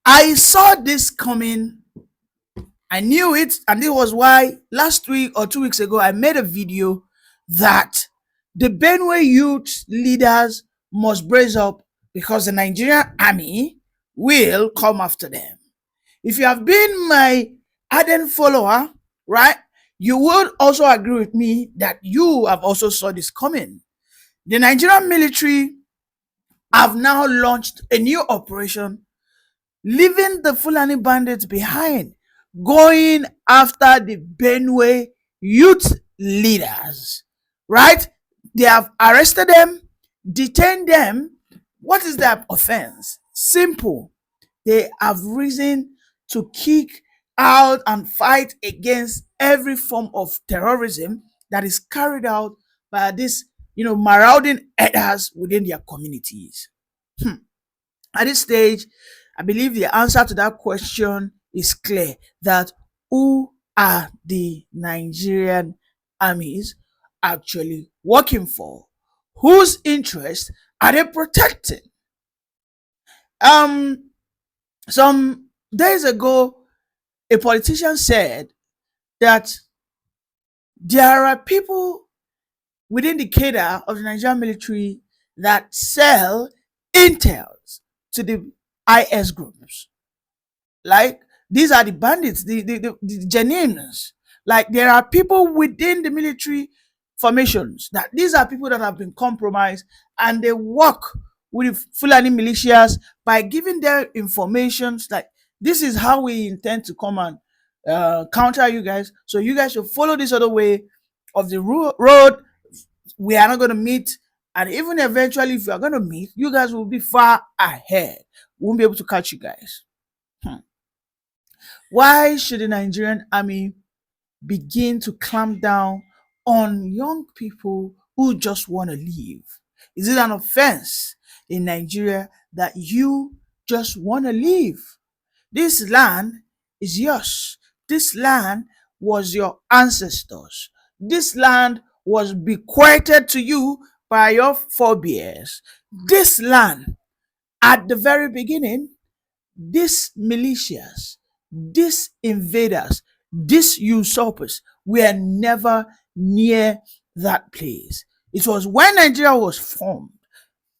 I saw this coming. I knew it, and this was why last week or 2 weeks ago I made a video that the Benue youth leaders must brace up because the Nigerian army will come after them. If you have been my ardent follower, right, you would also agree with me that you have also saw this coming. The Nigerian military have now launched a new operation, leaving the Fulani bandits behind, going after the Benue youth leaders, right? They have arrested them, detained them. What is their offense? Simple. They have reason to kick out and fight against every form of terrorism that is carried out by these, marauding headers within their communities. At this stage, I believe the answer to that question is clear, that who are the Nigerian armies actually working for? Whose interests are they protecting? Um, some days ago, a politician said that there are people within the cadre of the Nigerian military that sell intels to the IS groups. Like, these are the bandits, the genuines. Like, there are people within the military formations that these are people that have been compromised, and they work with Fulani militias by giving their informations like, this is how we intend to come and counter you guys. So you guys should follow this other way of the road. We are not going to meet. And even eventually, if we are going to meet, you guys will be far ahead. We won't be able to catch you guys. Why should the Nigerian army begin to clamp down on young people who just want to leave? Is it an offense in Nigeria that you just want to leave? This land is yours. This land was your ancestors. This land was bequeathed to you by your forebears. This land, at the very beginning, these militias, these invaders, these usurpers were never near that place. It was when Nigeria was formed,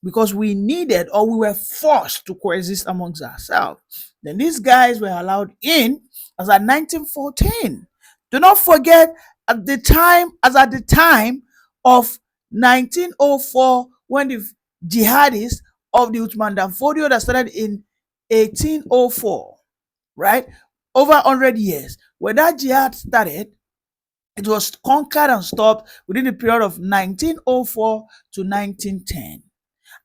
because we needed, or we were forced to coexist amongst ourselves. Then these guys were allowed in as at 1914. Do not forget, at the time of 1904, when the jihadists of the Uthman Danfodio that started in 1804, right? Over 100 years. When that jihad started, it was conquered and stopped within the period of 1904 to 1910.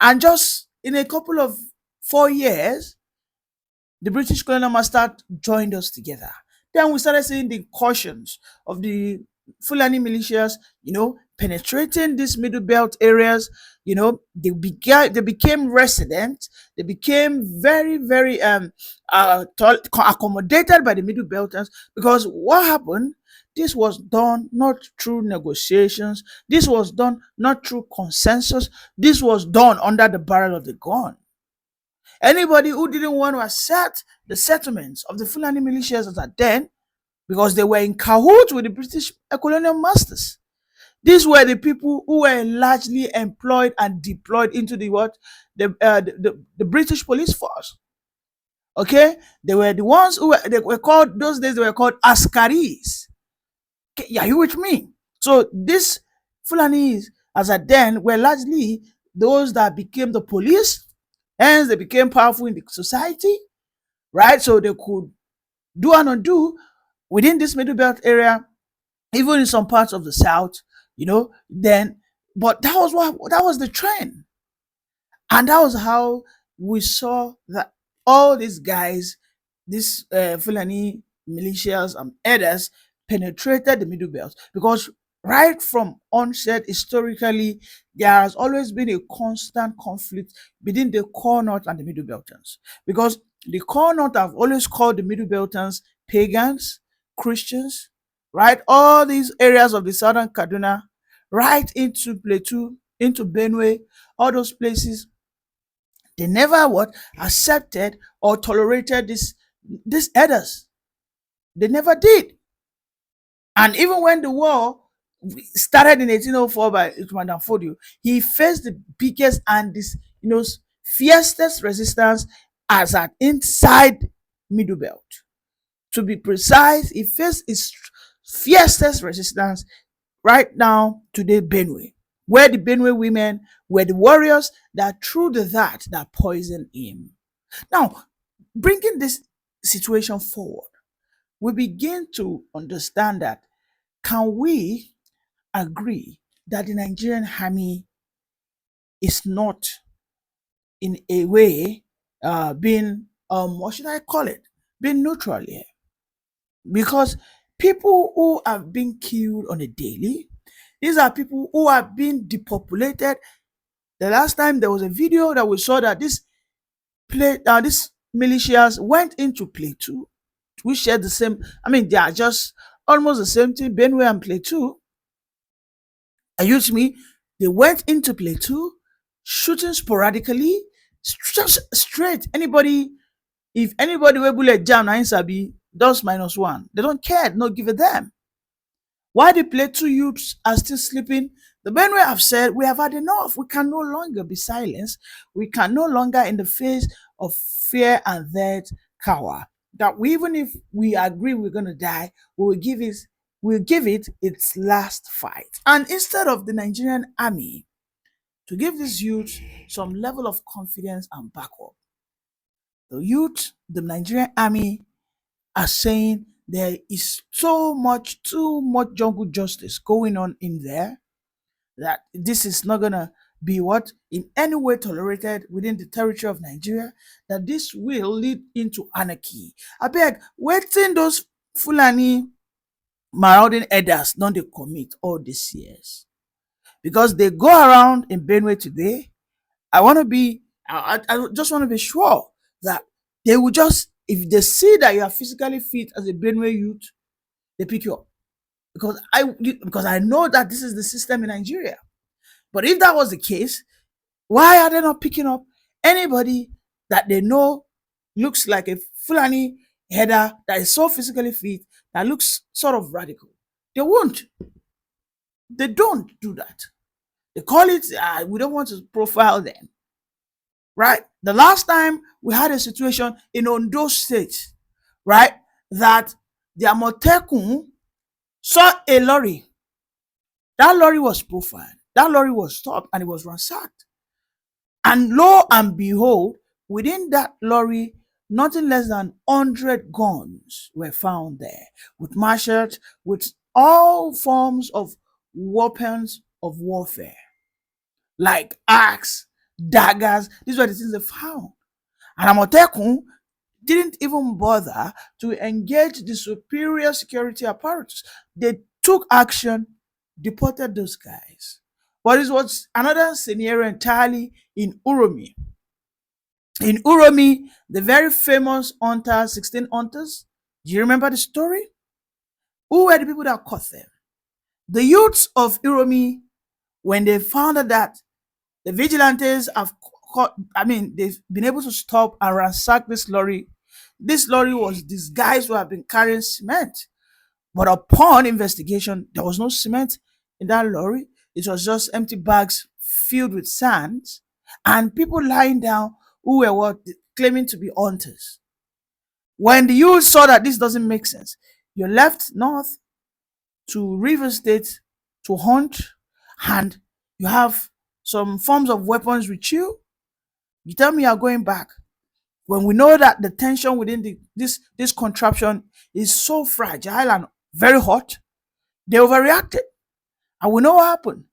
And just in a couple of 4 years, the British colonial master joined us together. Then we started seeing the incursions of the Fulani militias, penetrating these middle belt areas. They became resident. They became very, very accommodated by the middle belters, because what happened? This was done not through negotiations. This was done not through consensus. This was done under the barrel of the gun. Anybody who didn't want to accept the settlements of the Fulani militias as at then, because they were in cahoots with the British colonial masters. These were the people who were largely employed and deployed into the what? The British police force. Okay? They were the ones they were called, those days they were called Askaris. Okay, are you with me? So these Fulanis, as at then, were largely those that became the police. Hence, they became powerful in the society, right? So they could do and undo within this middle belt area, even in some parts of the south, then. But that was the trend. And that was how we saw that all these guys, these Fulani militias and others, penetrated the middle belt, because right from onset, historically, there has always been a constant conflict between the core north and the middle belters, because the core north have always called the middle belters pagans, Christians, right? All these areas of the southern Kaduna, right into Plateau, into Benue, all those places, They never what accepted or tolerated these elders. They never did. And even when the war started in 1804 by Uthman Dan Fodio, he faced the biggest and this fiercest resistance as an inside Middle Belt. To be precise, he faced his fiercest resistance right now today Benue, where the Benue women were the warriors that threw the dart that poisoned him. Now, bringing this situation forward, we begin to understand that can we agree that the Nigerian army is not in a way being what should I call it? Being neutral here. Because people who have been killed on a daily, these are people who have been depopulated. The last time there was a video that we saw that these militias went into Plateau. We share the same, I mean, they are just almost the same thing, Benue and Plateau. Use me, they went into Plateau, shooting sporadically, just straight. Anybody, if anybody will bullet jam na sabi, those -1. They don't care, no give a damn. While the Plateau youths are still sleeping, the Benue have said, we have had enough. We can no longer be silenced. We can no longer, in the face of fear and death, cower. That even if we agree we're going to die, we'll give it its last fight. And instead of the Nigerian army to give these youth some level of confidence and backup, the youth, the Nigerian army are saying there is too much jungle justice going on in there, that this is not gonna be what in any way tolerated within the territory of Nigeria, that this will lead into anarchy. I beg, waiting those Fulani marauding elders don't they commit all these years? Because they go around in Benue today. I just want to be sure that they will just, if they see that you are physically fit as a Benue youth, they pick you up. Because I know that this is the system in Nigeria. But if that was the case, why are they not picking up anybody that they know looks like a Fulani header that is so physically fit, that looks sort of radical? They won't. They don't do that. They call it, we don't want to profile them. Right? The last time we had a situation in Ondo State, right, that the Amotekun saw a lorry. That lorry was profiled. That lorry was stopped and it was ransacked. And lo and behold, within that lorry, nothing less than 100 guns were found there, with machetes, with all forms of weapons of warfare, like axe, daggers. These were the things they found. And Amotekun didn't even bother to engage the superior security apparatus. They took action, deported those guys. But it was another scenario entirely in Uromi. In Uromi, the very famous hunter, 16 hunters, do you remember the story? Who were the people that caught them? The youths of Uromi, when they found out that the vigilantes have caught, they've been able to stop and ransack this lorry. This lorry was disguised to have been carrying cement. But upon investigation, there was no cement in that lorry. It was just empty bags filled with sand and people lying down who were what claiming to be hunters. When the youth saw that this doesn't make sense, you left north to River State to hunt, and you have some forms of weapons with you. You tell me you're going back when we know that the tension within this contraption is so fragile and very hot. They overreacted, and we know what happened.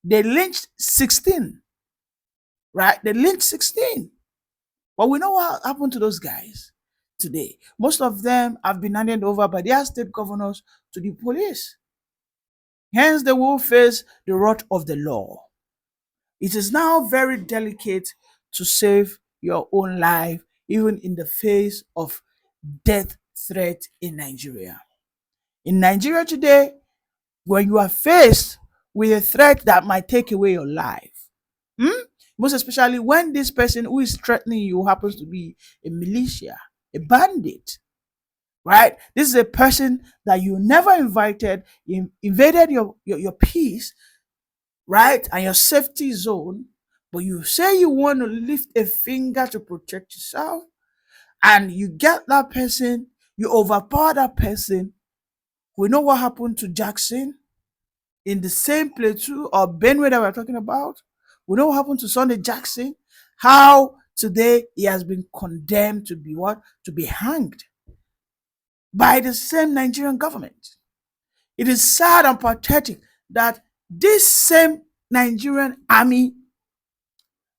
They lynched 16, right? They lynched 16. But we know what happened to those guys today. Most of them have been handed over by their state governors to the police. Hence, they will face the wrath of the law. It is now very delicate to save your own life, even in the face of death threat in Nigeria. In Nigeria today, when you are faced with a threat that might take away your life, Most especially when this person who is threatening you happens to be a militia, a bandit, right? This is a person that you never invited, invaded your peace, right? And your safety zone, but you say you want to lift a finger to protect yourself, and you get that person, you overpower that person. We know what happened to Jackson in the same plateau or Benue that we're talking about. We know what happened to Sunday Jackson, how today he has been condemned to be what? To be hanged by the same Nigerian government. It is sad and pathetic that this same Nigerian army,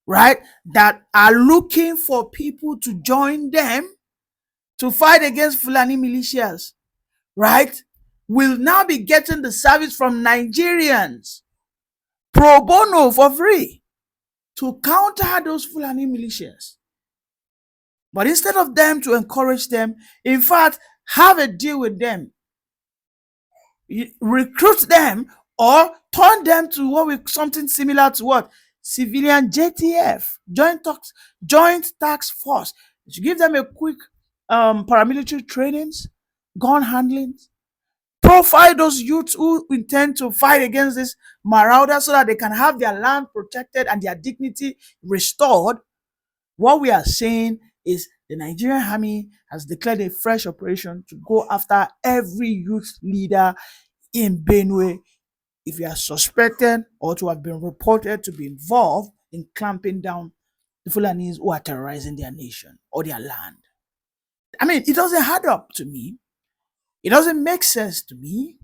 right, that are looking for people to join them to fight against Fulani militias, right, will now be getting the service from Nigerians pro bono for free to counter those Fulani militias. But instead of them to encourage them, in fact, have a deal with them, recruit them or turn them to what we something similar to what? Civilian JTF, joint task force. You give them a quick paramilitary trainings, gun handling, profile those youths who intend to fight against this marauder so that they can have their land protected and their dignity restored. What we are saying is the Nigerian army has declared a fresh operation to go after every youth leader in Benue if you are suspected or to have been reported to be involved in clamping down the Fulanis who are terrorizing their nation or their land. I mean, it doesn't add up to me. It doesn't make sense to me.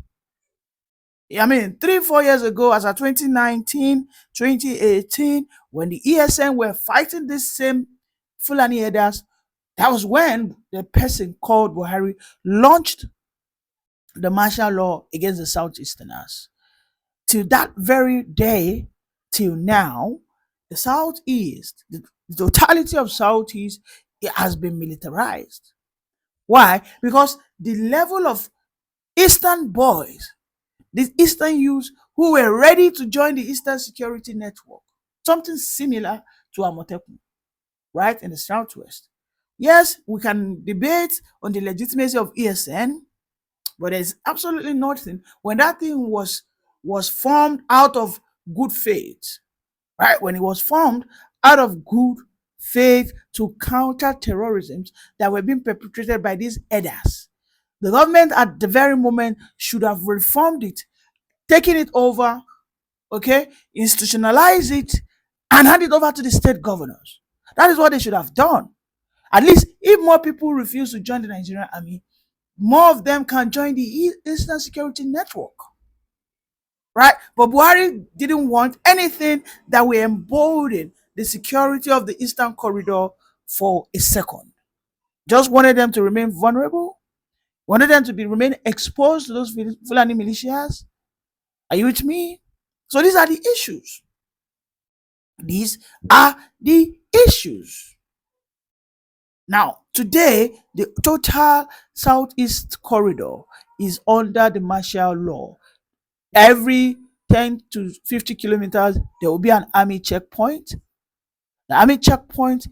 I mean, 3-4 years ago, as of 2019, 2018, when the ESN were fighting this same Fulani headers, that was when the person called Buhari launched the martial law against the Southeasterners. Till that very day, till now, the Southeast, the totality of Southeast, it has been militarized. Why? Because the level of Eastern boys, these Eastern youths who were ready to join the Eastern Security Network, something similar to Amotekun, right, in the Southwest. Yes, we can debate on the legitimacy of ESN, but there's absolutely nothing. When that thing was formed out of good faith, right? When it was formed out of good faith to counter terrorism that were being perpetrated by these headers, the government at the very moment should have reformed it, taken it over, okay, institutionalize it, and hand it over to the state governors. That is what they should have done. At least if more people refuse to join the Nigerian army, more of them can join the Eastern Security Network. Right? But Buhari didn't want anything that will embolden the security of the Eastern Corridor for a second. Just wanted them to remain vulnerable, wanted them to remain exposed to those Fulani militias. Are you with me? So these are the issues. These are the issues. Now, today, the total Southeast Corridor is under the martial law. Every 10 to 50 kilometers, there will be an army checkpoint. The army checkpoint,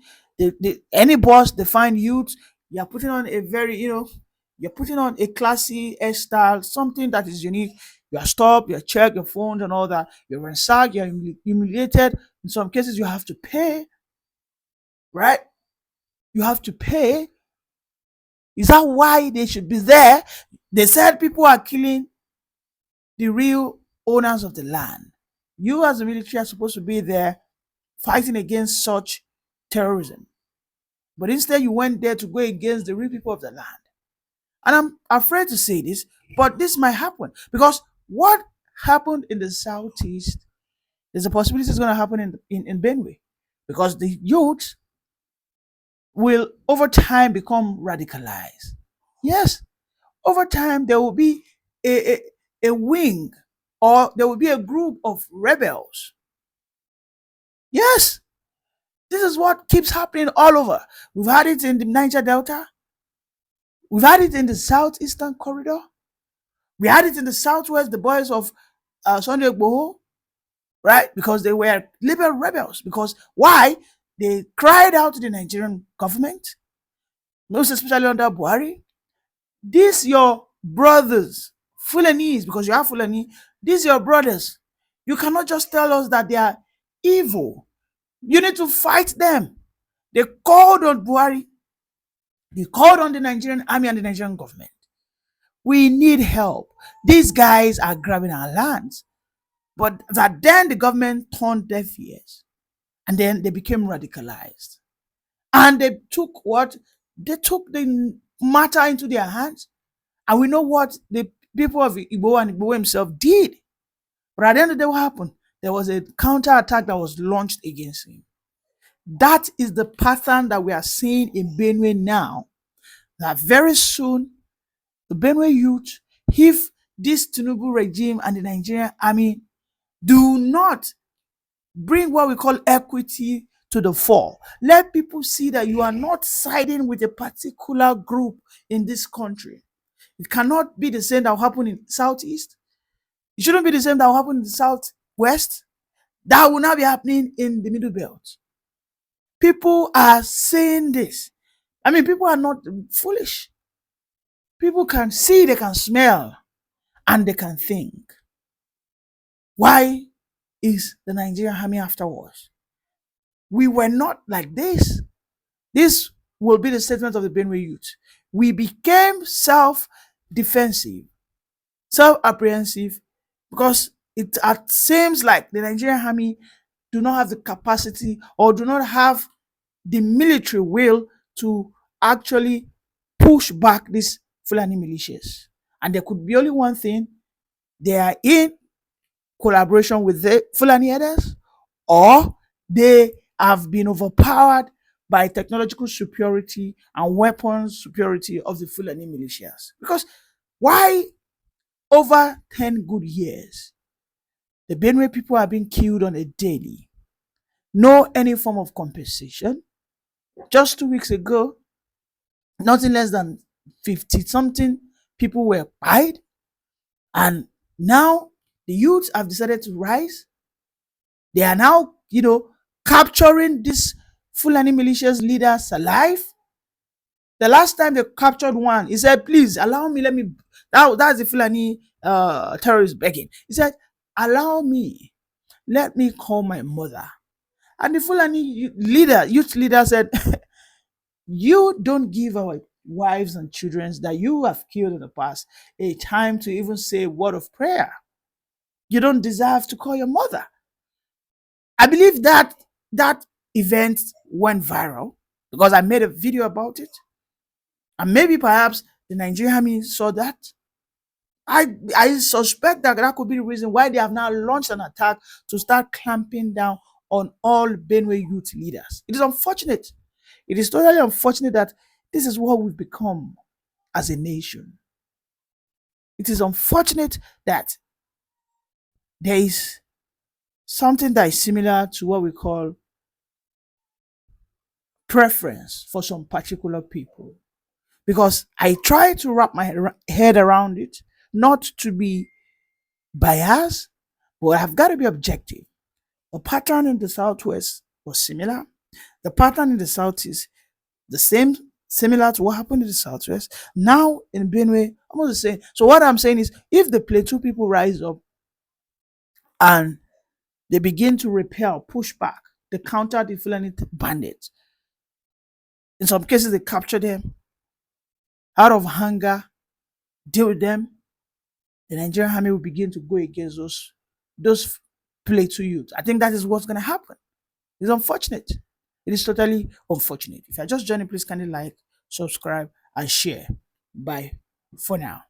any boss, they find youth, you're putting on a very, you're putting on a classy hairstyle, something that is unique. You're stopped, you're checked, your phones and all that. You're ransacked, you're humiliated. In some cases, you have to pay, right? You have to pay. Is that why they should be there? They said people are killing the real owners of the land. You, as the military, are supposed to be there fighting against such terrorism. But instead, you went there to go against the real people of the land. And I'm afraid to say this, but this might happen because what happened in the Southeast, there's a possibility it's going to happen in Benue because the youth will over time become radicalized. Yes, over time there will be a wing or there will be a group of rebels. Yes, this is what keeps happening all over. We've had it in the Niger Delta. We've had it in the Southeastern Corridor. We had it in the Southwest, the boys of Sunday Igboho. right? Because they were liberal rebels. Because why? They cried out to the Nigerian government, most especially under Buhari. These your brothers, Fulanese, because you are Fulani, these your brothers. You cannot just tell us that they are evil. You need to fight them. They called on Buhari. They called on the Nigerian army and the Nigerian government. We need help. These guys are grabbing our lands. But that then the government turned deaf ears. And then they became radicalized. And they took what? They took the matter into their hands. And we know what the people of Igbo and Igbo himself did. But at the end of the day, what happened? There was a counterattack that was launched against him. That is the pattern that we are seeing in Benue now. That very soon, the Benue youth, if this Tinubu regime and the Nigerian army do not bring what we call equity to the fore, let people see that you are not siding with a particular group in this country. It cannot be the same that will happen in Southeast. It shouldn't be the same that will happen in the Southwest. That will not be happening in the Middle Belt. People are saying this. I mean, people are not foolish. People can see, they can smell, and they can think. Why is the Nigerian army afterwards? We were not like this. This will be the statement of the Benue youth. We became self-defensive, self-apprehensive, because it seems like the Nigerian army do not have the capacity or do not have the military will to actually push back these Fulani militias. And there could be only one thing: they are in collaboration with the Fulani herders, or they have been overpowered by technological superiority and weapons superiority of the Fulani militias. Because why over 10 good years, the Benue people are being killed on a daily, no any form of compensation. Just 2 weeks ago, nothing less than 50 something people were died, and now the youths have decided to rise. They are now, capturing these Fulani militias leaders alive. The last time they captured one, he said, "Please allow me, let me." That's the Fulani terrorist begging. He said, "Allow me, let me call my mother." And the Fulani youth leader said, "You don't give our wives and children that you have killed in the past a time to even say a word of prayer. You don't deserve to call your mother." I believe that that event went viral because I made a video about it. And maybe perhaps the Nigerian army saw that. I suspect that that could be the reason why they have now launched an attack to start clamping down on all Benue youth leaders. It is unfortunate. It is totally unfortunate that this is what we've become as a nation. It is unfortunate that there is something that is similar to what we call preference for some particular people. Because I try to wrap my head around it, not to be biased, but I have got to be objective. The pattern in the Southwest was similar. The pattern in the Southeast, the same, similar to what happened in the Southwest. Now in Benue, almost the same. So what I'm saying is, if the Plateau people rise up and they begin to repel, push back, they counter the Fulani bandits. In some cases, they capture them out of hunger, deal with them. The Nigerian army will begin to go against those Plateau youth. I think that is what's going to happen. It's unfortunate. It is totally unfortunate. If you're just joining, please kindly like, subscribe, and share. Bye for now.